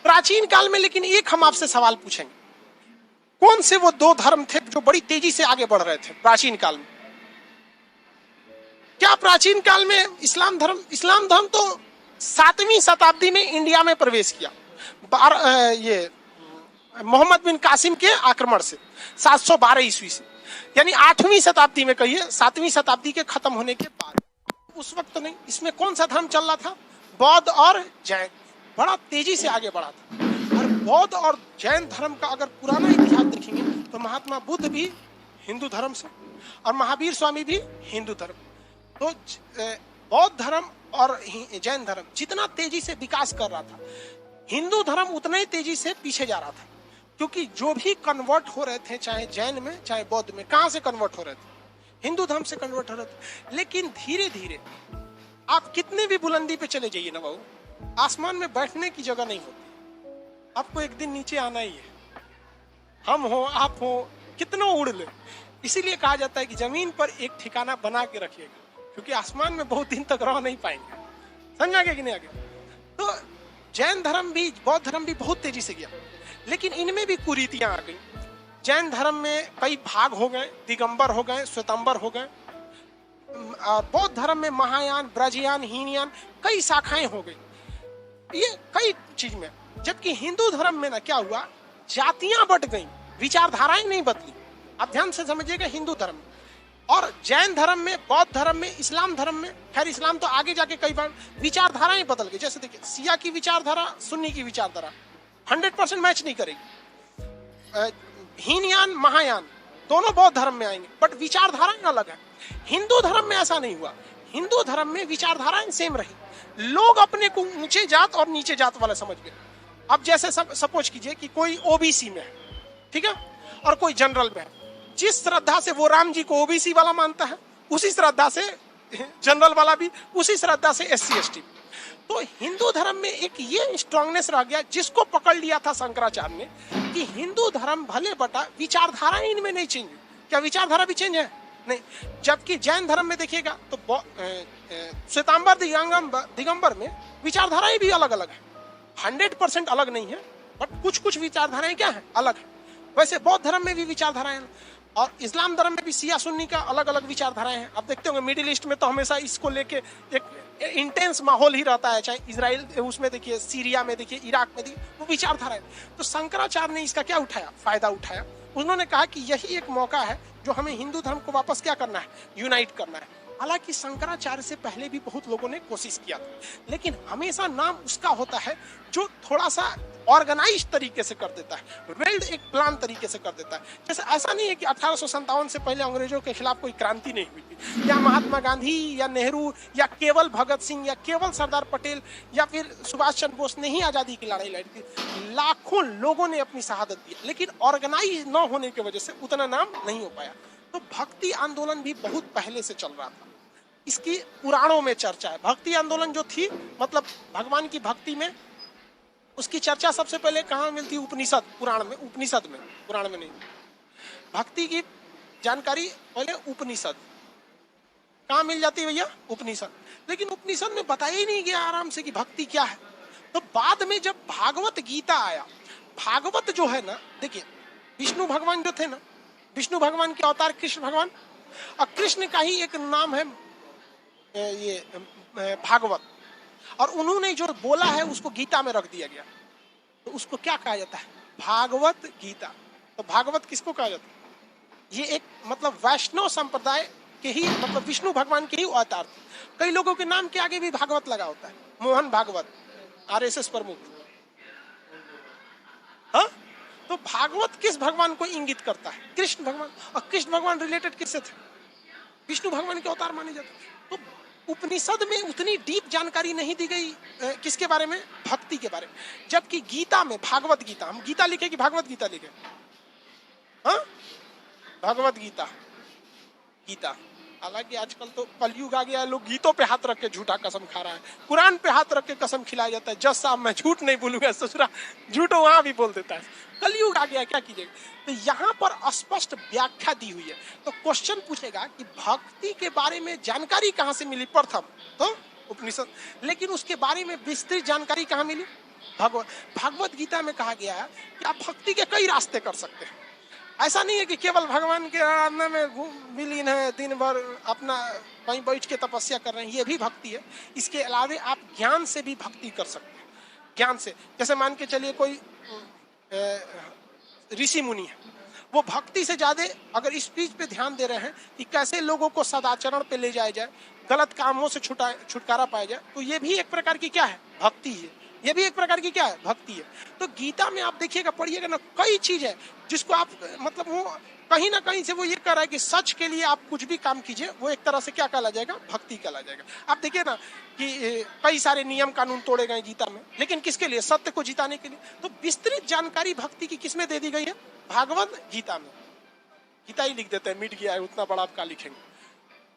प्राचीन काल में लेकिन एक हम आपसे सवाल पूछेंगे, कौन से वो दो धर्म थे जो बड़ी तेजी से आगे बढ़ रहे थे प्राचीन काल में? क्या प्राचीन काल में इस्लाम धर्म तो 7वीं शताब्दी में इंडिया में प्रवेश किया, ये मोहम्मद बिन कासिम के आक्रमण से 712 ईस्वी से, यानी 8वीं शताब्दी में कहिए, 7वीं शताब्दी के खत्म होने के बाद। उस वक्त नहीं, इसमें कौन सा धर्म चल रहा था? बौद्ध और जैन बड़ा तेजी से आगे बढ़ा था। और बौद्ध और जैन धर्म का अगर पुराना इतिहास देखेंगे तो महात्मा बुद्ध भी हिंदू धर्म से और महावीर स्वामी भी हिंदू धर्म। तो बौद्ध धर्म और जैन धर्म जितना तेजी से विकास कर रहा था, हिंदू धर्म उतना ही तेजी से पीछे जा रहा था, क्योंकि जो भी कन्वर्ट हो रहे थे, चाहे जैन में चाहे बौद्ध में, कहां से कन्वर्ट हो रहे थे? हिंदू धर्म से कन्वर्ट हो रहे थे। लेकिन धीरे धीरे आप कितने भी बुलंदी पे चले जाइए ना बाबू, आसमान में बैठने की जगह नहीं होती, आपको एक दिन नीचे आना ही है। हम हो, आप हो, कितना उड़ ले, इसीलिए कहा जाता है कि जमीन पर एक ठिकाना बना के रखिएगा, क्योंकि आसमान में बहुत दिन तक रह नहीं पाएंगे। समझा गया कि नहीं? आगे तो जैन धर्म भी, बौद्ध धर्म भी बहुत तेजी से गया, लेकिन इनमें भी कुरीतियां आ गई। जैन धर्म में कई भाग हो गए, दिगंबर हो गए, श्वेतांबर हो गए। और बौद्ध धर्म में महायान, ब्रजयान, हीनयान कई शाखाएं हो गई, ये कई चीज में। जबकि हिंदू धर्म में ना क्या हुआ, जातियां बट गई, विचारधाराएं नहीं बदली। आप ध्यान से समझिएगा, हिंदू धर्म में और जैन धर्म में, बौद्ध धर्म में, इस्लाम धर्म में, खैर इस्लाम तो आगे जाके कई बार विचारधाराएं बदल गई। जैसे देखिए, शिया की विचारधारा सुन्नी की विचारधारा 100% मैच नहीं करेगी। हीनयान, महायान दोनों बौद्ध धर्म में आएंगे, बट विचारधाराएं अलग है। हिंदू धर्म में ऐसा नहीं हुआ। हिंदू धर्म में विचारधाराएं सेम रही, लोग अपने को ऊंचे जात और नीचे जात वाला समझ गए। अब जैसे सपोज कीजिए कि कोई ओबीसी में है, ठीक है, और कोई जनरल में है। जिस श्रद्धा से वो राम जी को ओबीसी वाला मानता है, उसी श्रद्धा से जनरल वाला भी, उसी श्रद्धा से SC ST। तो हिंदू धर्म में एक ये स्ट्रांगनेस रह गया, जिसको पकड़ लिया था शंकराचार्य ने, कि हिंदू धर्म भले बटा, विचारधारा इनमें नहीं चेंज। क्या विचारधारा भी चेंज है? नहीं। जबकि जैन धर्म में देखिएगा तो श्वेतांबर, दिगंबर में विचारधाराएं भी अलग अलग है, 100% अलग नहीं है, बट कुछ कुछ विचारधाराएं क्या है, अलग है। वैसे बौद्ध धर्म में भी विचारधाराएं, और इस्लाम धर्म में भी शिया सुन्नी का अलग अलग विचारधाराएं हैं। आप देखते होंगे मिडिल ईस्ट में तो हमेशा इसको लेके एक इंटेंस माहौल ही रहता है, चाहे इजराइल उसमें देखिए, सीरिया में देखिए, इराक में देखिए, वो विचारधारा है। तो शंकराचार्य ने इसका क्या उठाया, फायदा उठाया। उन्होंने कहा कि यही एक मौका है जो हमें हिंदू धर्म को वापस क्या करना है, यूनाइट करना है। हालांकि शंकराचार्य से पहले भी बहुत लोगों ने कोशिश किया था, लेकिन हमेशा नाम उसका होता है जो थोड़ा सा ऑर्गेनाइज तरीके से कर देता है, वेल्ड एक प्लान तरीके से कर देता है। जैसे ऐसा नहीं है कि 1857 से पहले अंग्रेजों के खिलाफ कोई क्रांति नहीं हुई थी, या महात्मा गांधी या नेहरू या केवल भगत सिंह या केवल सरदार पटेल या फिर सुभाष चंद्र बोस ने ही आजादी की लड़ाई लड़ी थी। लाखों लोगों ने अपनी शहादत दी, लेकिन ऑर्गेनाइज न होने की वजह से उतना नाम नहीं हो पाया। तो भक्ति आंदोलन भी बहुत पहले से चल रहा था, इसकी पुराणों में चर्चा है। भक्ति आंदोलन जो थी, मतलब भगवान की भक्ति में, उसकी चर्चा सबसे पहले कहाँ मिलती? उपनिषद, पुराण में, उपनिषद में, पुराण में नहीं। भक्ति की जानकारी पहले उपनिषद कहाँ मिल जाती है भैया? उपनिषद। लेकिन उपनिषद में बताया ही नहीं गया आराम से कि भक्ति क्या है। तो बाद में जब भागवत गीता आया, भागवत जो है ना, देखिए विष्णु भगवान जो थे ना, विष्णु भगवान के अवतार कृष्ण भगवान, और कृष्ण का ही एक नाम है ये भागवत, और उन्होंने जो बोला है उसको गीता में रख दिया गया, तो उसको क्या कहा जाता है? भागवत गीता। तो भागवत किसको कहा जाता है? ये एक मतलब वैष्णव संप्रदाय के ही, मतलब विष्णु भगवान के ही अवतार थे। कई लोगों के नाम के आगे भी भागवत लगा होता है, मोहन भागवत, RSS प्रमुख। हाँ, तो भागवत किस भगवान को इंगित करता है? कृष्ण भगवान। और कृष्ण भगवान रिलेटेड किससे थे? विष्णु भगवान के अवतार माने जाते हैं। तो उपनिषद में उतनी डीप जानकारी नहीं दी गई किसके बारे में? भक्ति के बारे में। जबकि गीता में, भागवत गीता, हम गीता लिखे कि भागवत गीता लिखे? हाँ, भागवत गीता, गीता। हालांकि आजकल तो कलयुग आ गया है, लोग गीतों पे हाथ रख के झूठा कसम खा रहा है, कुरान पे हाथ रख के कसम खिलाया जाता है। जज साहब मैं झूठ नहीं बोलूंगा, ससुरा झूठो वहां भी बोल देता है। कलयुग आ गया, क्या कीजिएगा। तो यहाँ पर स्पष्ट व्याख्या दी हुई है। तो क्वेश्चन पूछेगा कि भक्ति के बारे में जानकारी कहाँ से मिली? प्रथम तो उपनिषद। लेकिन उसके बारे में विस्तृत जानकारी कहाँ मिली? भागवत गीता में कहा गया है कि आप भक्ति के कई रास्ते कर सकते हैं। ऐसा नहीं है कि केवल भगवान के आराधना में विलीन है, दिन भर अपना वहीं बैठ के तपस्या कर रहे हैं, ये भी भक्ति है। इसके अलावा आप ज्ञान से भी भक्ति कर सकते हैं। ज्ञान से, जैसे मान के चलिए कोई ऋषि मुनि है, वो भक्ति से ज्यादा अगर इस चीज पे ध्यान दे रहे हैं कि कैसे लोगों को सदाचरण पे ले जाया जाए, गलत कामों से छुटकारा पाया जाए, तो ये भी एक प्रकार की क्या है, भक्ति है। ये भी एक प्रकार की क्या है, भक्ति है। तो गीता में आप देखिएगा, पढ़िएगा ना, कई चीज है जिसको आप मतलब वो कहीं ना कहीं से वो ये कर रहा है कि सच के लिए आप कुछ भी काम कीजिए, वो एक तरह से क्या कहला जाएगा, भक्ति कहला जाएगा। आप देखिए ना कि कई सारे नियम कानून तोड़े गए गीता में, लेकिन किसके लिए, सत्य को जिताने के लिए। तो विस्तृत जानकारी भक्ति की किसमें दे दी गई है, भागवत गीता में। गीता ही लिख देते हैं, मिट गया है, उतना बड़ा आप क्या लिखेंगे।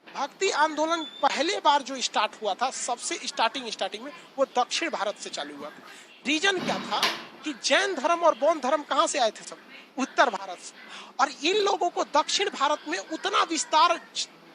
भक्ति आंदोलन पहले बार जो स्टार्ट हुआ था, सबसे स्टार्टिंग में, वो दक्षिण भारत से चालू हुआ था। रीजन क्या था कि जैन धर्म और बौद्ध धर्म कहाँ से आए थे, सब उत्तर भारत से, और इन लोगों को दक्षिण भारत में उतना विस्तार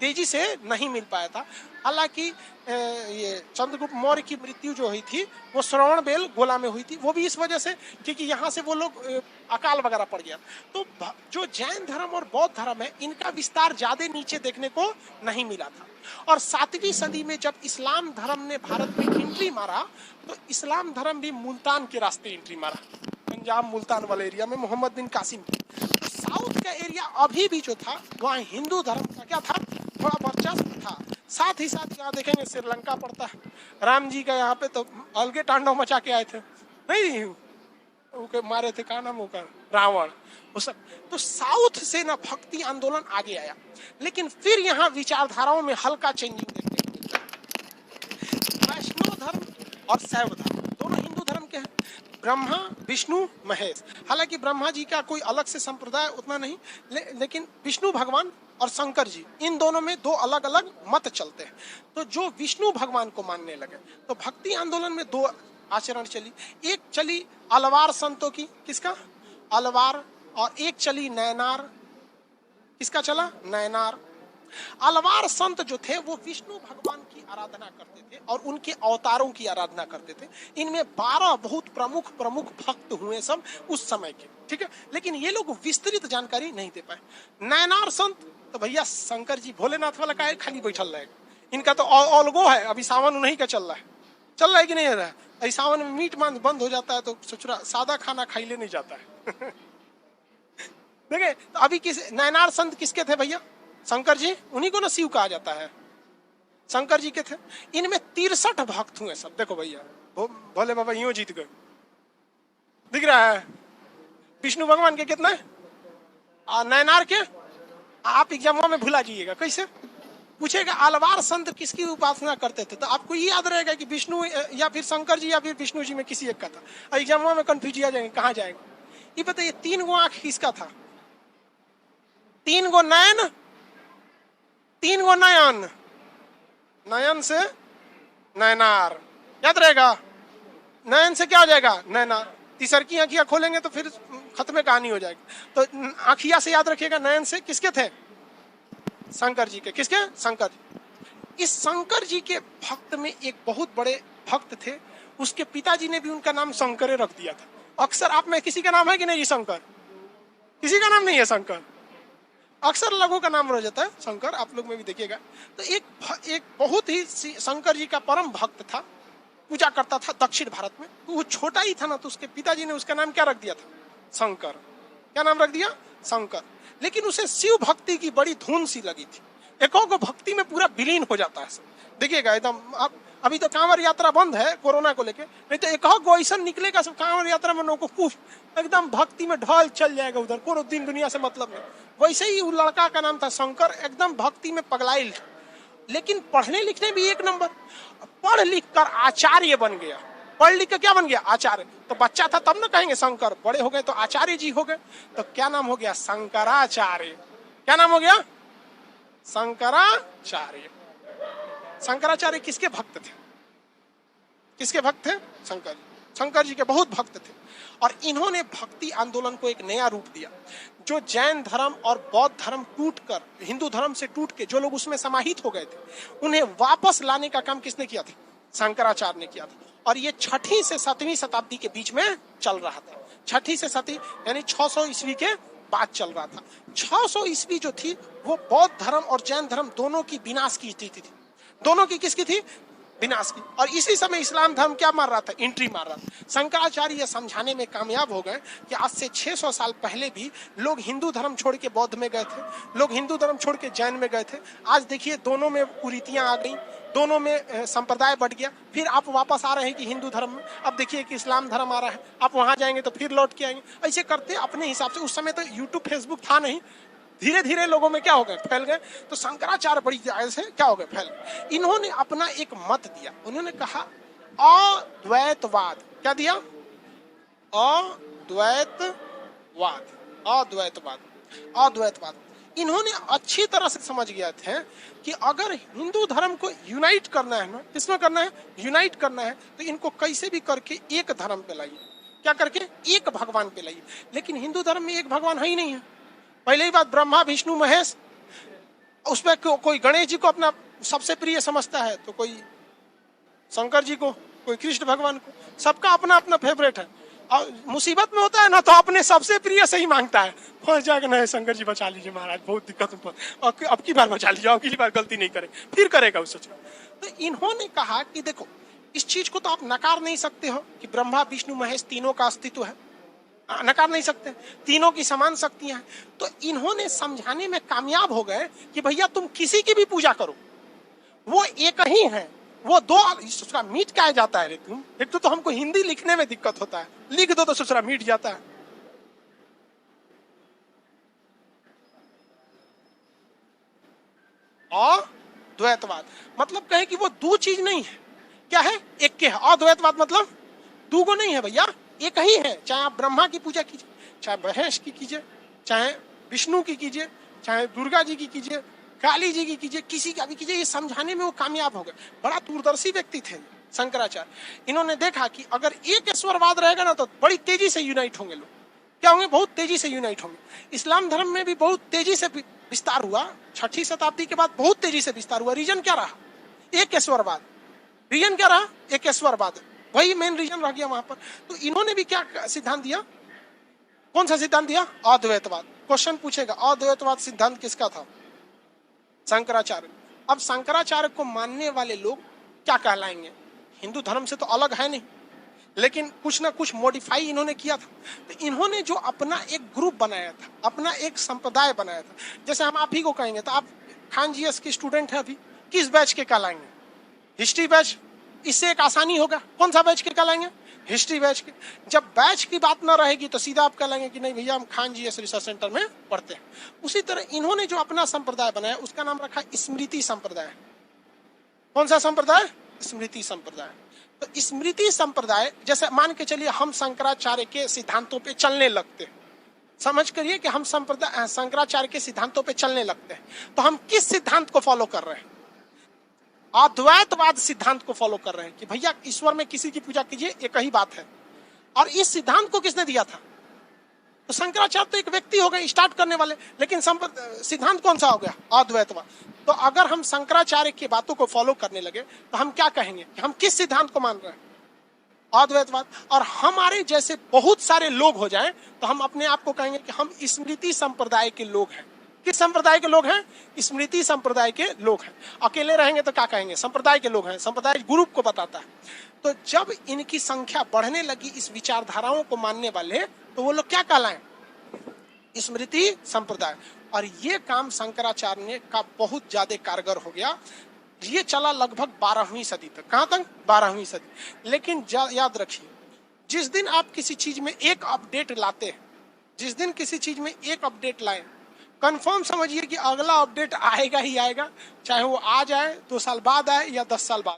तेजी से नहीं मिल पाया था। हालांकि ये चंद्रगुप्त मौर्य की मृत्यु जो हुई थी वो श्रवणबेल गोला में हुई थी, वो भी इस वजह से क्योंकि यहाँ से वो लोग अकाल वगैरह पड़ गया। तो जो जैन धर्म और बौद्ध धर्म है, इनका विस्तार ज्यादा नीचे देखने को नहीं मिला था। और 7वीं सदी में जब इस्लाम धर्म ने भारत में एंट्री मारा, तो इस्लाम धर्म भी मुल्तान के रास्ते एंट्री मारा, पंजाब मुल्तान वाले एरिया में मोहम्मद बिन कासिम। तो साउथ का एरिया अभी भी जो था, वहाँ हिंदू धर्म का क्या था, थोड़ा वर्चस्व था। साथ ही साथ यहाँ देखेंगे श्रीलंका पड़ता है, राम जी का यहाँ पे तो अलगे तांडव मचा के आए थे, नहीं वो मारे थे, क्या नाम होगा, रावण, वो सब। तो साउथ से ना भक्ति आंदोलन आगे आया, लेकिन फिर यहाँ विचारधाराओं में हल्का चेंजिंग देखने को मिलता है। वैष्णव धर्म और शैव धर्म दोनों हिंदू धर्म के हैं, ब्रह्मा विष्णु महेश। हालांकि ब्रह्मा जी का कोई अलग से संप्रदाय उतना नहीं, लेकिन विष्णु भगवान और शंकर जी, इन दोनों में दो अलग अलग मत चलते हैं। तो जो विष्णु भगवान को मानने लगे, तो भक्ति आंदोलन में दो आचरण चली। एक चली अलवार संतों की, किसका, अलवार, और एक चली नैनार, किसका चला, नैनार। अलवार संत जो थे वो विष्णु भगवान की आराधना करते थे और उनके अवतारों की आराधना करते थे। इनमें 12 बहुत प्रमुख भक्त हुए सब उस समय के, ठीक है। लेकिन ये लोग विस्तृत जानकारी नहीं दे पाए। नैनार संत तो भैया शंकर जी भोलेनाथ वाला का खाली बैठल रहेगा, इनका तो अलगो है। अभी सावन उन्हीं का चल रहा है कि नहीं रहा है। सावन में मीट मांस बंद हो जाता है तो सोच रहा सादा खाना खाई ले नहीं जाता है। देखिए तो अभी नैनार संत किसके थे भैया, शंकर जी, उन्हीं को ना शिव कहा जाता है, शंकर जी के थे। इनमें 63 भक्त हुए सब। देखो भैया भोले बाबा यूं जीत गए, दिख रहा है। विष्णु भगवान के कितना है, नैनार के आप एग्जाम में भुला जाइएगा। कैसे पूछेगा, अलवार संत किसकी उपासना करते थे, तो आपको ये याद रहेगा कि विष्णु या फिर शंकर जी या फिर विष्णु जी में किसी एक का था। एग्जाम में कंफ्यूज आ जाएंगे, कहाँ जाएगा। ये बताइए 3 गो आंख किसका था, 3 गो नयन, 3 गो नयन, नयन से नैनार, याद रहेगा। नयन से क्या हो जाएगा, नैनार। तीसर की आंखियां खोलेंगे तो फिर खत्म कहानी हो जाएगी। तो आंखिया से याद रखिएगा, नयन से किसके थे, शंकर जी के। किसके, शंकर जी। इस शंकर जी के भक्त में एक बहुत बड़े भक्त थे, उसके पिताजी ने भी उनका नाम शंकर रख दिया था। अक्सर आप में किसी का नाम है कि नहीं शंकर, किसी का नाम नहीं है शंकर, अक्सर लोगों का नाम रह जाता है शंकर, आप लोग में भी देखिएगा। तो एक बहुत ही शंकर जी का परम भक्त था, पूजा करता था दक्षिण भारत में। तो वो छोटा ही था ना, तो उसके पिताजी ने उसका नाम क्या रख दिया था, शंकर। क्या नाम रख दिया, शंकर। लेकिन उसे शिव भक्ति की बड़ी धुन सी लगी थी, एकों को भक्ति में पूरा विलीन हो जाता है। देखिएगा एकदम, अभी तो कांवड़ यात्रा बंद है कोरोना को लेके, नहीं तो एक ऐसा निकलेगा सब कांवड़ यात्रा में लोगों को एकदम भक्ति में ढल चल जाएगा उधर, कोनो दिन दुनिया से मतलब नहीं। वैसे ही वो लड़का का नाम था शंकर, एकदम भक्ति में पगलाइल, लेकिन पढ़ने लिखने भी एक नंबर। पढ़ लिख कर आचार्य बन गया, पढ़ लिख कर क्या बन गया, आचार्य। तो बच्चा था तब ना कहेंगे शंकर, बड़े हो गए तो आचार्य जी हो गए, तो क्या नाम हो गया, शंकराचार्य। क्या नाम हो गया, शंकराचार्य। शंकराचार्य किसके भक्त थे, किसके भक्त थे, शंकर जी। शंकर जी के बहुत भक्त थे और इन्होंने भक्ति आंदोलन को एक नया रूप दिया। जो जैन धर्म और बौद्ध धर्म टूटकर, हिंदू धर्म से टूट के जो लोग उसमें समाहित हो गए थे, उन्हें वापस लाने का काम किसने किया था, शंकराचार्य ने किया था। और ये 6वीं से 7वीं शताब्दी के बीच में चल रहा था। 6वीं से 7वीं यानी 600 ईस्वी के बाद चल रहा था। 600 ईस्वी जो थी वो बौद्ध धर्म और जैन धर्म दोनों की विनाश की स्थिति थी। दोनों की किसकी थी? विनाश की। और इसी समय इस्लाम धर्म क्या मार रहा था? एंट्री मार रहा था। शंकराचार्य यह समझाने में कामयाब हो गए कि आज से 600 साल पहले भी लोग हिंदू धर्म छोड़ के बौद्ध में गए थे, लोग हिंदू धर्म छोड़ के जैन में गए थे। आज देखिए दोनों में कुरीतियां आ गई, दोनों में संप्रदाय बढ़ गया। फिर आप वापस आ रहे हैं कि हिंदू धर्म में, अब देखिए कि इस्लाम धर्म आ रहा है, आप वहां जाएंगे तो फिर लौट के आएंगे। ऐसे करते अपने हिसाब से। उस समय तो यूट्यूब फेसबुक था नहीं, धीरे धीरे लोगों में क्या हो गए? फैल गए। तो शंकराचार्य बड़ी जायज से क्या हो गए? फैल गए। इन्होंने अपना एक मत दिया, उन्होंने कहा अद्वैतवाद। क्या दिया? अद्वैतवाद। अद्वैतवाद, अद्वैतवाद। इन्होंने अच्छी तरह से समझ गए थे कि अगर हिंदू धर्म को यूनाइट करना है ना, किसमें करना है? यूनाइट करना है, तो इनको कैसे भी करके एक धर्म पे लाइए। क्या करके? एक भगवान पे लाइए। लेकिन हिंदू धर्म में एक भगवान है ही नहीं है। पहले ही बात, ब्रह्मा विष्णु महेश, उसमें कोई गणेश जी को अपना सबसे प्रिय समझता है, तो कोई शंकर जी को, कोई कृष्ण भगवान को, सबका अपना अपना फेवरेट है। और मुसीबत में होता है ना तो अपने सबसे प्रिय से ही मांगता है, फंस जाएगा नहीं शंकर जी बचा लीजिए महाराज, बहुत दिक्कत में, अब की बार बचा लीजिए, अब की बार गलती नहीं करे, फिर करेगा उस सोचेगा। तो इन्होंने कहा कि देखो इस चीज को तो आप नकार नहीं सकते हो कि ब्रह्मा विष्णु महेश तीनों का अस्तित्व है, नकार नहीं सकते, तीनों की समान शक्तियां हैं। तो इन्होंने समझाने में कामयाब हो गए कि भैया तुम किसी की भी पूजा करो, वो एक ही है। वो दो ससुरा मीट क्या जाता है रे तुम? एक तो हमको हिंदी लिखने में दिक्कत होता है, लिख दो तो ससुरा मीट जाता है। अद्वैतवाद मतलब कहे कि वो दो चीज नहीं है, क्या है? एक के है। अद्वैतवाद मतलब दो को नहीं है भैया, एक ही है। चाहे आप ब्रह्मा की पूजा कीजिए, चाहे महेश की कीजिए, चाहे विष्णु की कीजिए, चाहे दुर्गा जी की कीजिए, काली जी की कीजिए, किसी का भी कीजिए। ये समझाने में वो कामयाब हो गए। बड़ा दूरदर्शी व्यक्ति थे शंकराचार्य। इन्होंने देखा कि अगर एक ईश्वरवाद रहेगा ना तो बड़ी तेजी से यूनाइट होंगे लोग। क्या होंगे? बहुत तेजी से यूनाइट होंगे। इस्लाम धर्म में भी बहुत तेजी से विस्तार हुआ, 6वीं शताब्दी के बाद बहुत तेजी से विस्तार हुआ। रीजन क्या रहा? एक ईश्वरवाद। रीजन क्या रहा? एक ईश्वरवाद, वही मेन रीजन रह गया वहां पर। तो इन्होंने भी क्या सिद्धांत दिया? कौन सा सिद्धांत दिया? अद्वैतवाद। क्वेश्चन पूछेगा, अद्वैतवाद सिद्धांत किसका था? शंकराचार्य। अब शंकराचार्य को मानने वाले लोग क्या कहलाएंगे? हिंदू धर्म से तो अलग है नहीं, लेकिन कुछ ना कुछ मॉडिफाई इन्होंने किया था। तो इन्होंने जो अपना एक ग्रुप बनाया था, अपना एक संप्रदाय बनाया था। जैसे हम आप ही को कहेंगे तो आप खान जीएस के स्टूडेंट है, अभी किस बैच के कहलाएंगे? History batch. इससे एक आसानी होगा, कौन सा बैच के कहलाएंगे? हिस्ट्री बैच के। जब बैच की बात ना रहेगी तो सीधा आप कहलाएंगे कि नहीं भैया हम खान जीएस रिसर्च सेंटर में पढ़ते हैं। उसी तरह इन्होंने जो अपना संप्रदाय बनाया उसका नाम रखा स्मृति संप्रदाय। कौन सा संप्रदाय? स्मृति संप्रदाय। तो स्मृति संप्रदाय, जैसे मान के चलिए हम शंकराचार्य के सिद्धांतों पे चलने लगते हैं, समझ करिए कि हम संप्रदाय शंकराचार्य के सिद्धांतों पे चलने लगते हैं, तो हम किस सिद्धांत को फॉलो कर रहे हैं? अद्वैतवाद सिद्धांत को फॉलो कर रहे हैं कि भैया ईश्वर में किसी की पूजा कीजिए, एक ही बात है। और इस सिद्धांत को किसने दिया था? तो शंकराचार्य तो एक व्यक्ति हो गए स्टार्ट करने वाले, लेकिन सिद्धांत कौन सा हो गया? अद्वैतवाद। तो अगर हम शंकराचार्य की बातों को फॉलो करने लगे तो हम क्या कहेंगे कि हम किस सिद्धांत को मान रहे हैं? अद्वैतवाद। और हमारे जैसे बहुत सारे लोग हो जाएं तो हम अपने आप को कहेंगे कि हम स्मृति संप्रदाय के लोग हैं। किस संप्रदाय के लोग हैं? स्मृति संप्रदाय के लोग हैं। अकेले रहेंगे तो क्या कहेंगे? संप्रदाय के लोग हैं। संप्रदाय ग्रुप को बताता है। तो जब इनकी संख्या बढ़ने लगी इस विचारधाराओं को मानने वाले, तो वो लोग क्या कहलाएं? स्मृति संप्रदाय। और ये काम शंकराचार्य ने का बहुत ज्यादा कारगर हो गया। ये चला लगभग 12वीं सदी तक। कहां तक? 12वीं सदी। लेकिन याद रखिए, जिस दिन आप किसी चीज में एक अपडेट लाते हैं, जिस दिन किसी चीज में एक अपडेट लाएं, कंफर्म समझिए कि अगला अपडेट आएगा ही आएगा, चाहे वो आ जाए 2 साल बाद आए या 10 साल बाद।